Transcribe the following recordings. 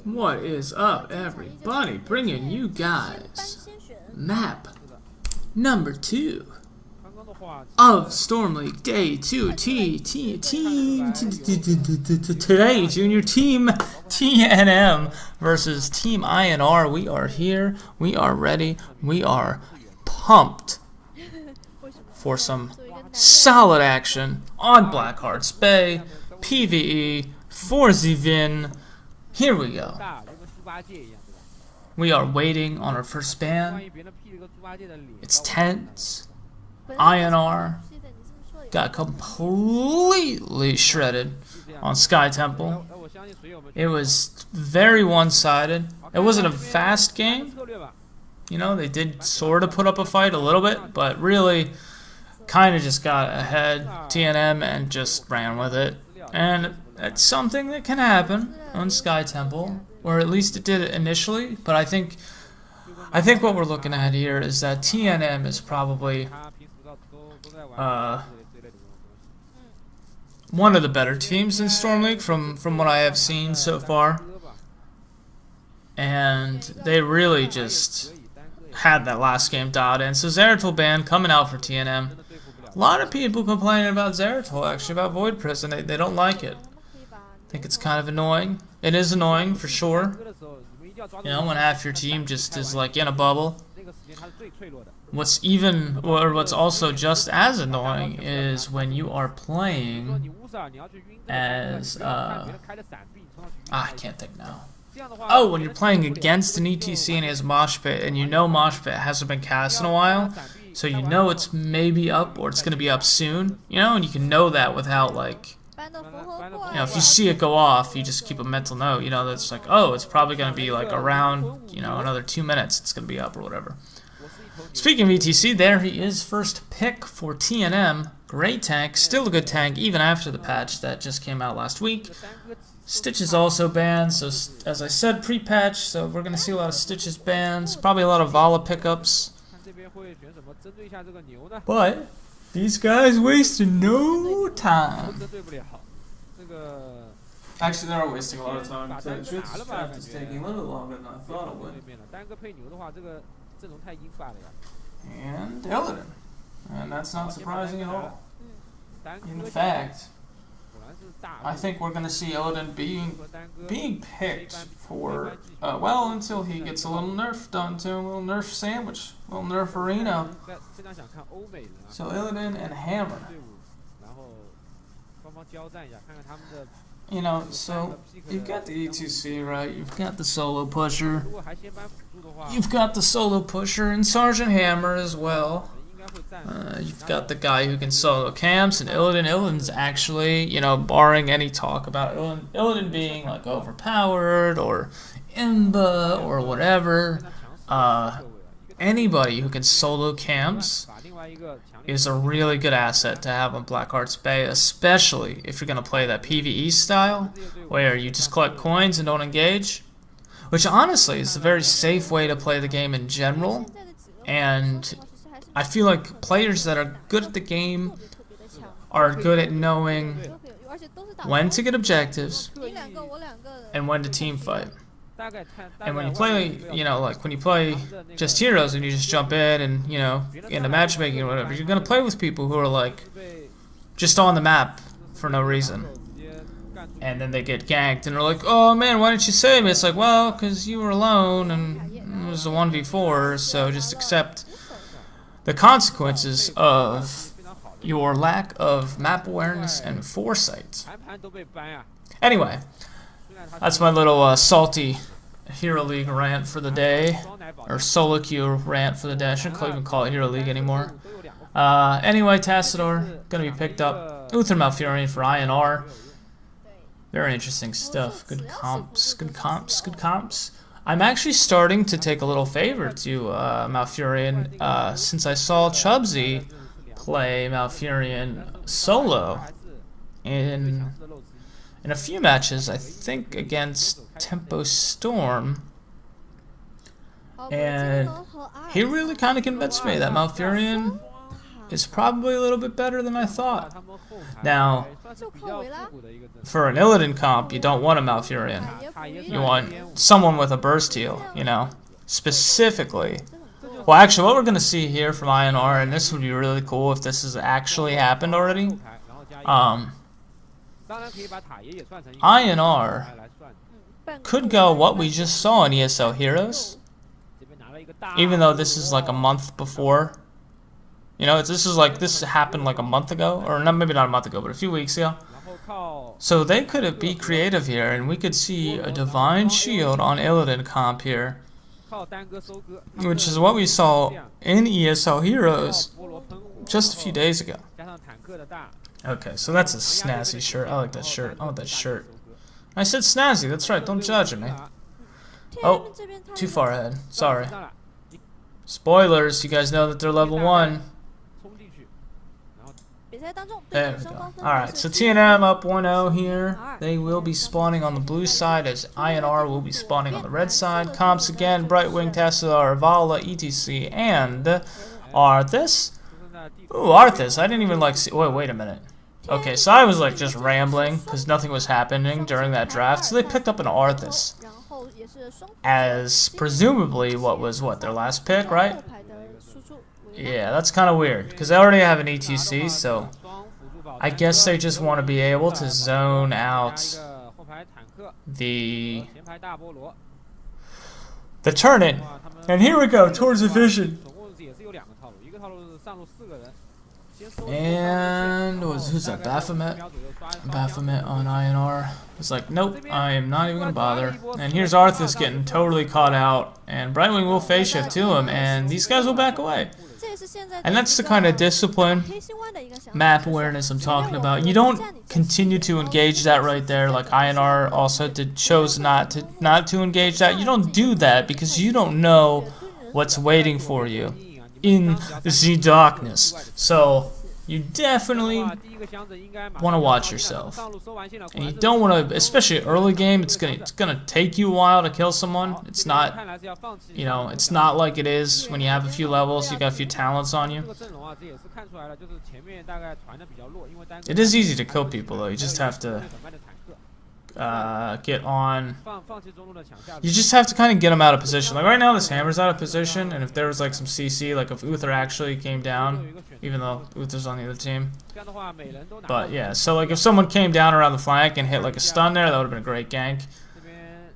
What is up, everybody? Bringing you guys map number 2 of Storm League D2 today, Junior Team TNM versus Team INR. We are here. We are ready. We are pumped for some solid action on Blackheart's Bay. PvE for the win. Here we go. We are waiting on our first ban. It's tense. INR got completely shredded on Sky Temple. It was very one-sided. It wasn't a fast game. You know, they did sort of put up a fight a little bit, but really kind of just got ahead, TNM, and just ran with it. And that's something that can happen on Sky Temple, or at least it did initially. But I think what we're looking at here is that TNM is probably one of the better teams in Storm League from what I have seen so far, and they really just had that last game dialed in. So Zeratul ban coming out for TNM. A lot of people complaining about Zeratul, actually, about Void Prison. They don't like it. I think it's kind of annoying. It is annoying for sure. You know, when half your team just is like in a bubble. What's also just as annoying is when you are playing as I can't think now. Oh, when you're playing against an ETC and he has Mosh Pit, and you know Mosh Pit hasn't been cast in a while, so you know it's maybe up or it's going to be up soon, you know, and you can know that without, like, you know, if you see it go off, you just keep a mental note, you know, that's like, oh, it's probably going to be like around, you know, another 2 minutes, it's going to be up or whatever. Speaking of ETC, there he is, first pick for TNM. Great tank, still a good tank even after the patch that just came out last week. Stitch is also banned, so as I said, pre-patch, so we're going to see a lot of Stitches bans, probably a lot of Vala pickups. But these guys wasted no time. Actually, they're wasting a lot of time. So this draft is taking a little longer than I thought it would. And Illidan. And that's not surprising at all. In fact, I think we're going to see Illidan being picked for, well, until he gets a little nerf done to him, a little nerf sandwich, a little nerf arena. So Illidan and Hammer. You know, so you've got the E2C, right? You've got the solo pusher. You've got the solo pusher and Sergeant Hammer as well. You've got the guy who can solo camps, and Illidan. Illidan's actually, you know, barring any talk about Illidan being like overpowered or imba or whatever, anybody who can solo camps is a really good asset to have on Blackheart's Bay, especially if you're going to play that PvE style where you just collect coins and don't engage, which honestly is a very safe way to play the game in general. And I feel like players that are good at the game are good at knowing when to get objectives and when to team fight. And when you play, you know, like when you play just heroes and you just jump in and, you know, into matchmaking or whatever, you're going to play with people who are like just on the map for no reason. And then they get ganked and they're like, oh man, why didn't you save me? It's like, well, because you were alone and it was a 1v4, so just accept the consequences of your lack of map awareness and foresight. Anyway, that's my little salty Hero League rant for the day, or solo queue rant for the day. I shouldn't even call it Hero League anymore. Anyway, Tassador gonna be picked up. Uther Malfurion for INR. Very interesting stuff. Good comps. Good comps. Good comps. I'm actually starting to take a little favor to Malfurion since I saw Chubsy play Malfurion solo in a few matches, I think against Tempo Storm, and he really kind of convinced me that Malfurion is probably a little bit better than I thought. Now, for an Illidan comp, you don't want a Malfurion. You want someone with a burst heal, you know, specifically. Well, actually, what we're going to see here from INR, and this would be really cool if this has actually happened already. INR could go what we just saw in ESL Heroes, even though this is like a month before. You know, this happened like a month ago, or not, maybe not a month ago, but a few weeks ago. So they could be creative here, and we could see a Divine Shield on Illidan comp here, which is what we saw in ESL Heroes just a few days ago. Okay, so that's a snazzy shirt. I like that shirt. I want that shirt. I said snazzy, that's right, don't judge me. Oh, too far ahead. Sorry. Spoilers, you guys know that they're level 1. There we go. Alright, so TNM up 1-0 here. They will be spawning on the blue side as INR will be spawning on the red side. Comps again, Brightwing, Tassadar, Vala, ETC, and Arthas. Ooh, Arthas. I didn't even like see. Wait a minute. Okay, so I was like just rambling because nothing was happening during that draft. So they picked up an Arthas as presumably their last pick, right? Yeah, that's kind of weird because they already have an ETC, so I guess they just want to be able to zone out the turn-in. And here we go towards the vision. And who's that? Baphomet? Baphomet on INR. It's like, nope, I am not even gonna bother. And here's Arthas getting totally caught out, and Brightwing will phase shift to him, and these guys will back away. And that's the kind of discipline, map awareness I'm talking about. You don't continue to engage that right there, like INR also chose not to engage that. You don't do that because you don't know what's waiting for you in the darkness. So you definitely want to watch yourself, and you don't want to, especially early game. It's gonna take you a while to kill someone. It's not, you know, it's not like it is when you have a few levels, you got a few talents on you. It is easy to kill people though. You just have to get on. You just have to kind of get them out of position. Like right now, this hammer's out of position, and if there was like some CC, like if Uther actually came down, even though Uther's on the other team. But yeah, so like if someone came down around the flank and hit like a stun there, that would have been a great gank.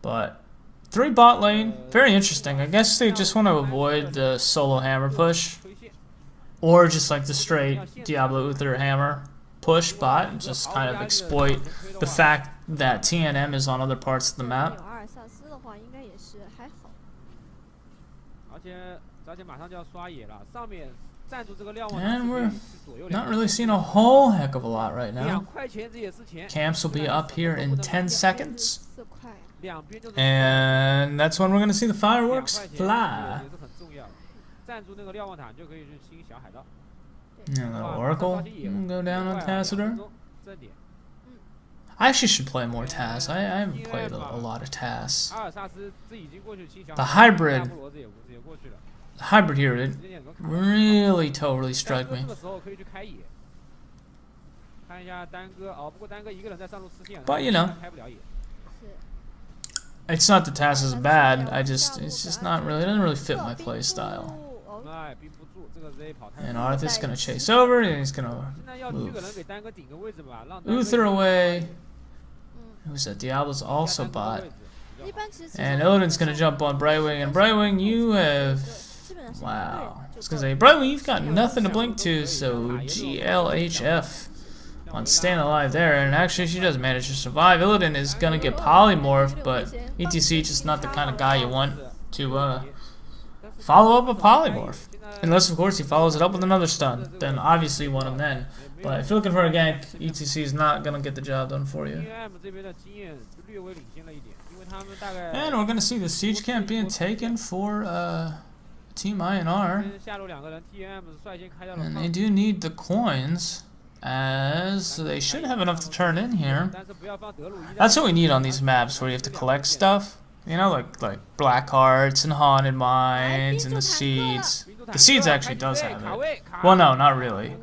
But 3 bot lane, very interesting. I guess they just want to avoid the solo hammer push, or just like the straight Diablo Uther hammer push bot, and just kind of exploit the fact that TNM is on other parts of the map. And we're not really seeing a whole heck of a lot right now. Camps will be up here in 10 seconds. And that's when we're going to see the fireworks fly. And the Oracle will go down on Tassadar. I actually should play more TAS. I haven't played a lot of TAS. The hybrid here, it really totally struck me. But you know, it's not that TAS is bad. It's just not really. It doesn't really fit my play style. And Arthas gonna chase over, and he's gonna move Uther away. Who's that? Diablo's also bot. And Illidan's gonna jump on Brightwing, and Brightwing, you have... Wow. I was gonna say, Brightwing, you've got nothing to blink to, so GLHF on staying alive there, and actually she does manage to survive. Illidan is gonna get polymorphed, but ETC just not the kind of guy you want to follow up a polymorph. Unless, of course, he follows it up with another stun. Then obviously you want him then. But if you're looking for a gank, ETC is not going to get the job done for you. And we're going to see the siege camp being taken for Team INR. And they do need the coins, as they should have enough to turn in here. That's what we need on these maps, where you have to collect stuff. You know, like black hearts and haunted mines and the seeds. The Seeds actually does have it. Well, no, not really.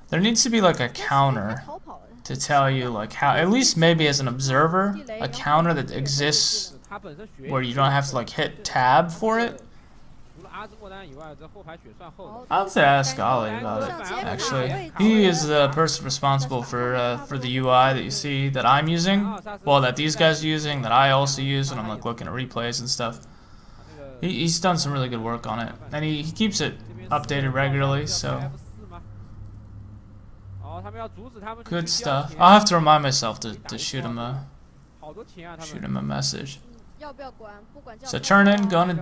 There needs to be like a counter to tell you like how, at least maybe as an observer, a counter that exists where you don't have to like hit tab for it. I'll have to ask Ollie about it, actually. He is the person responsible for the UI that you see that I'm using, well, that these guys are using, that I also use when I'm like looking at replays and stuff. He's done some really good work on it, and he keeps it updated regularly, so good stuff. I'll have to remind myself to shoot him a message. So turn in, going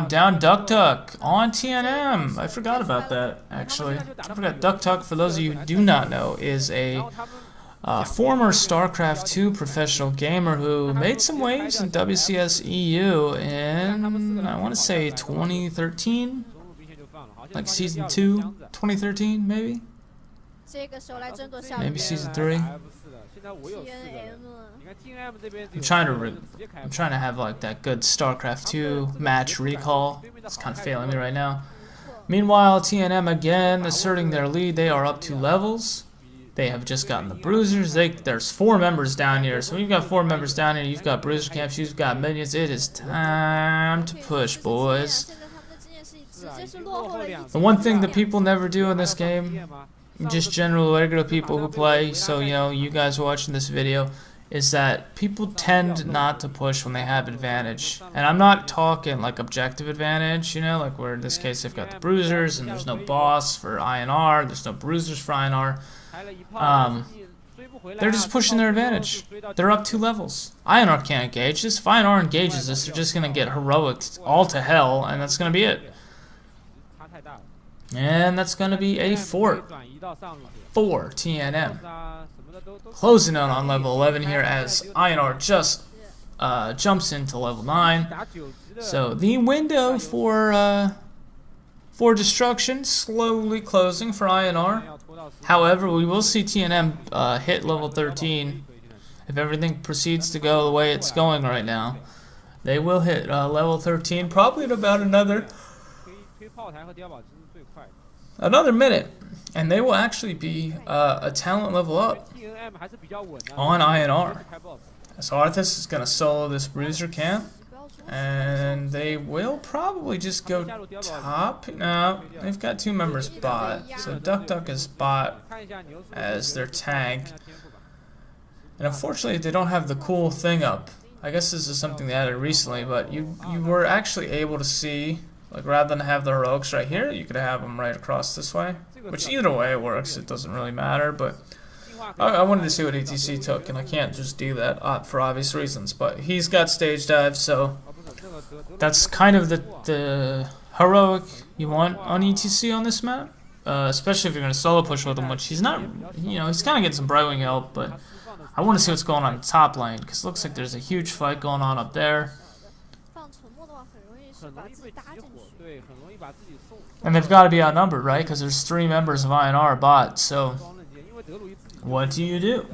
down Duck Duck on TNM. I forgot about that, actually. I forgot Duck Duck, for those of you who do not know, is a former StarCraft 2 professional gamer who made some waves in WCS EU in, I want to say 2013? Like Season 2, 2013, maybe? Maybe Season 3? I'm trying to have like that good StarCraft 2 match recall. It's kind of failing me right now. Meanwhile, TNM again asserting their lead. They are up 2 levels. They have just gotten the bruisers. There's 4 members down here. So we've got 4 members down here. You've got bruiser camps. You've got minions. It is time to push, boys. The one thing that people never do in this game, just general regular people who play, so you know, you guys watching this video, is that people tend not to push when they have advantage. And I'm not talking like objective advantage, you know, like where in this case they've got the bruisers and there's no boss for INR, there's no bruisers for INR. They're just pushing their advantage. They're up 2 levels. INR can't engage this. If INR engages this, they're just going to get heroic all to hell, and that's going to be it. And that's going to be a fort for TNM. Closing out on level 11 here as INR just jumps into level 9. So the window for destruction slowly closing for INR. However, we will see TNM hit level 13 if everything proceeds to go the way it's going right now. They will hit level 13 probably in about another minute, and they will actually be a talent level up on INR. So Arthas is going to solo this bruiser camp, and they will probably just go top. No, they've got 2 members bot, so Duck Duck is bot as their tank. And unfortunately, they don't have the cool thing up. I guess this is something they added recently, but you were actually able to see, like, rather than have the heroics right here, you could have them right across this way. Which either way it works, it doesn't really matter, but I wanted to see what ETC took, and I can't just do that for obvious reasons. But he's got stage dive, so that's kind of the heroic you want on ETC on this map. Especially if you're going to solo push with him, which he's not, you know, he's kind of getting some Brightwing help, but I want to see what's going on in the top lane, because it looks like there's a huge fight going on up there. And they've got to be outnumbered, right? Because there's 3 members of INR bot, so what do you do?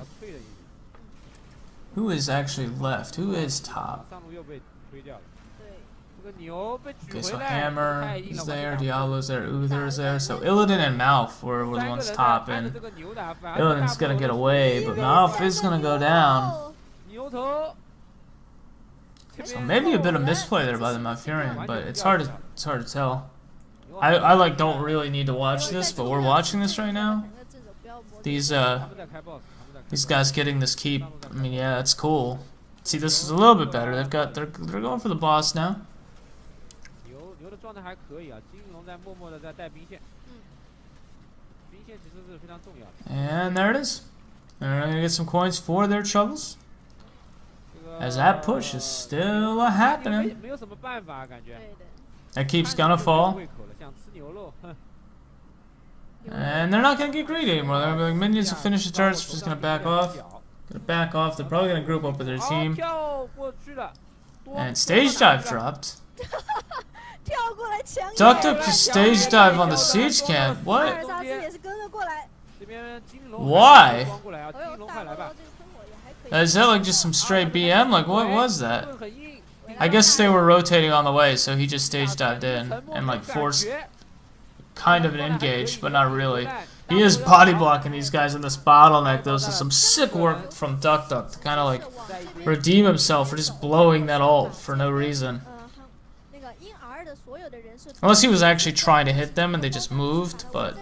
Who is actually left? Who is top? Okay, so Hammer is there, Diablo's there, Uther's there. So Illidan and Malf were the ones top, and Illidan's gonna get away, but Malf is gonna go down. So maybe a bit of misplay there by the Malfurion, but it's hard to tell. I like don't really need to watch this, but we're watching this right now. These guys getting this keep, I mean, yeah, it's cool. See, this is a little bit better. They're going for the boss now. And there it is. They're gonna get some coins for their troubles, as that push is still happening. That keeps gonna fall. And they're not gonna get greedy anymore. They're gonna be like, minions will finish the turrets, just gonna back off. They're probably gonna group up with their team. And stage dive dropped. Duck Duck just stage dive on the siege camp. What? Why? Is that like just some straight BM? Like, what was that? I guess they were rotating on the way, so he just stage dived in and like forced kind of an engage, but not really. He is body blocking these guys in this bottleneck though, so some sick work from Duck Duck to kind of like redeem himself for just blowing that ult for no reason. Unless he was actually trying to hit them and they just moved, but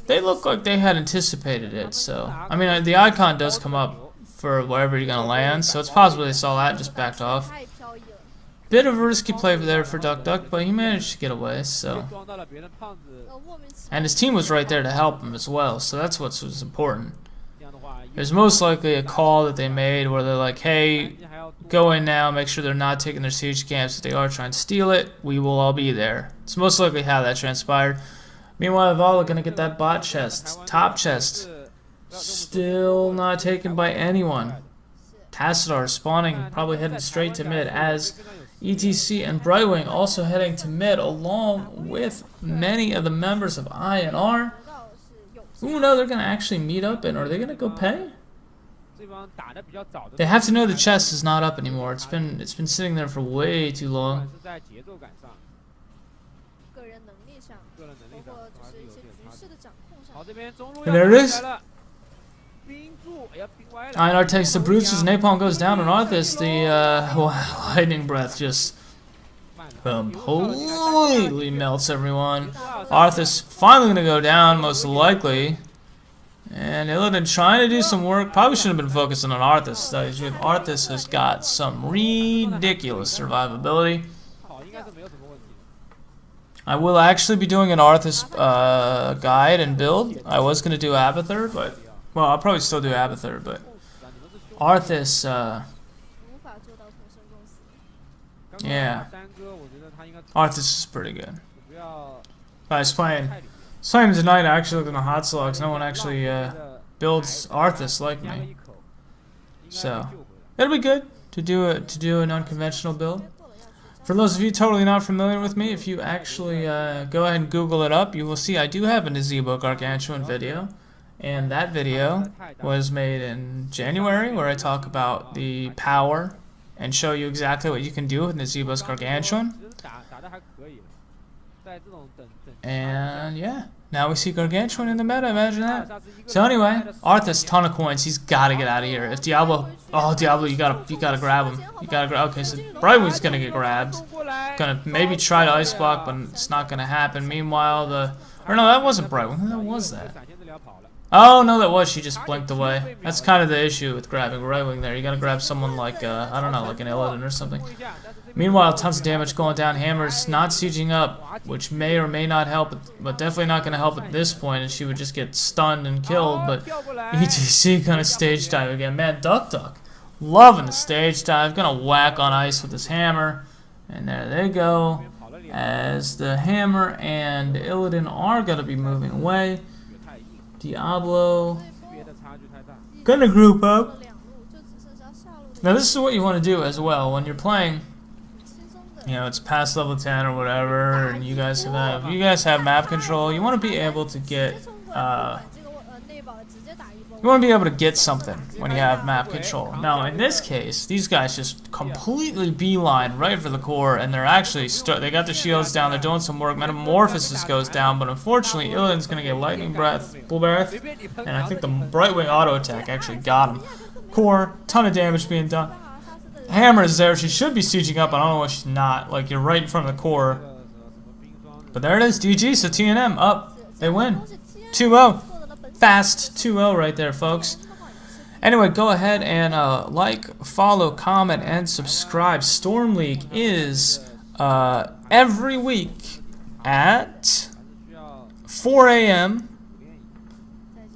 they look like they had anticipated it, so. I mean, the icon does come up for wherever you're gonna land, so it's possible they saw that and just backed off. Bit of a risky play there for Duck Duck, but he managed to get away, so. And his team was right there to help him as well, so that's what was important. There's most likely a call that they made where they're like, hey, go in now, make sure they're not taking their siege camps. If they are trying to steal it, we will all be there. It's most likely how that transpired. Meanwhile, Vala gonna get that bot chest, top chest. Still not taken by anyone. Tassadar spawning, probably heading straight to mid, as ETC and Brightwing also heading to mid, along with many of the members of INR. Ooh, no, they're gonna actually meet up, and are they gonna go pay? They have to know the chest is not up anymore. It's been sitting there for way too long. And there it is. INR takes the Brutes as Napalm goes down on Arthas. The lightning breath just completely melts everyone. Arthas finally gonna go down, most likely. And Illidan trying to do some work. Probably should have been focusing on Arthas though. Arthas has got some ridiculous survivability. I will actually be doing an Arthas guide and build. I was gonna do Abathur, but well, I'll probably still do Abathur, but Arthas, yeah, Arthas is pretty good. I was playing tonight. I actually looked in the hot slogs. No one actually builds Arthas like me, so it'll be good to do an unconventional build. For those of you totally not familiar with me, if you actually go ahead and Google it up, you will see I do have a Nazebo Gargantuan video. And that video was made in January, where I talk about the power and show you exactly what you can do with Nazebo's Gargantuan. And yeah, now we see Gargantuan in the meta, imagine that. So anyway, Arthas, ton of coins, he's gotta get out of here. If Diablo, oh Diablo, you gotta grab him. Okay, so Brightwing's gonna get grabbed. Gonna maybe try to ice block, but it's not gonna happen. Meanwhile, or no, that wasn't Brightwing, who was that? Oh, no, that was. She just blinked away. That's kind of the issue with grabbing right wing there. You gotta grab someone like, I don't know, like an Illidan or something. Meanwhile, tons of damage going down. Hammer's not sieging up, which may or may not help, but definitely not going to help at this point, and she would just get stunned and killed. But ETC gonna stage dive again. Man, Duck Duck, loving the stage dive. Gonna whack on ice with his hammer. And there they go. As the hammer and Illidan are going to be moving away. Diablo gonna group up. Now this is what you want to do as well when you're playing. You know, it's past level 10 or whatever, and you guys have map control. You want to be able to get something when you have map control. Now in this case, these guys just completely beeline right for the core, and they're actually they got the shields down. They're doing some work. Metamorphosis goes down, but unfortunately, Illidan's gonna get lightning breath, full breath, and I think the Brightwing auto attack actually got him. Core, ton of damage being done. Hammer is there. She should be sieging up. I don't know why she's not. Like, you're right in front of the core. But there it is. GG. So TNM up. They win. 2-0. Fast 2-0 right there, folks. Anyway, go ahead and like, follow, comment, and subscribe. Storm League is every week at 4 a.m.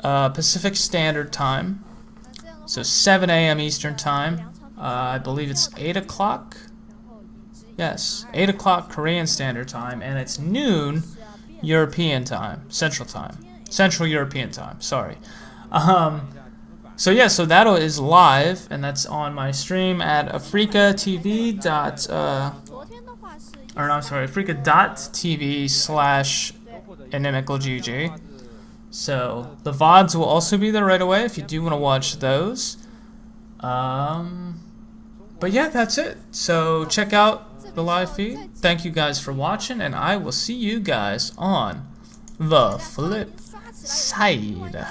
Pacific Standard Time. So 7 a.m. Eastern Time. I believe it's 8 o'clock. Yes, 8 o'clock Korean Standard Time, and it's noon European Time, Central European Time. Sorry. So yeah, so that is live, and that's on my stream at africatv.tv africa.tv/inimicalgg. So the VODs will also be there right away if you do want to watch those. But But yeah, that's it. So check out the live feed. Thank you guys for watching, and I will see you guys on the flip side.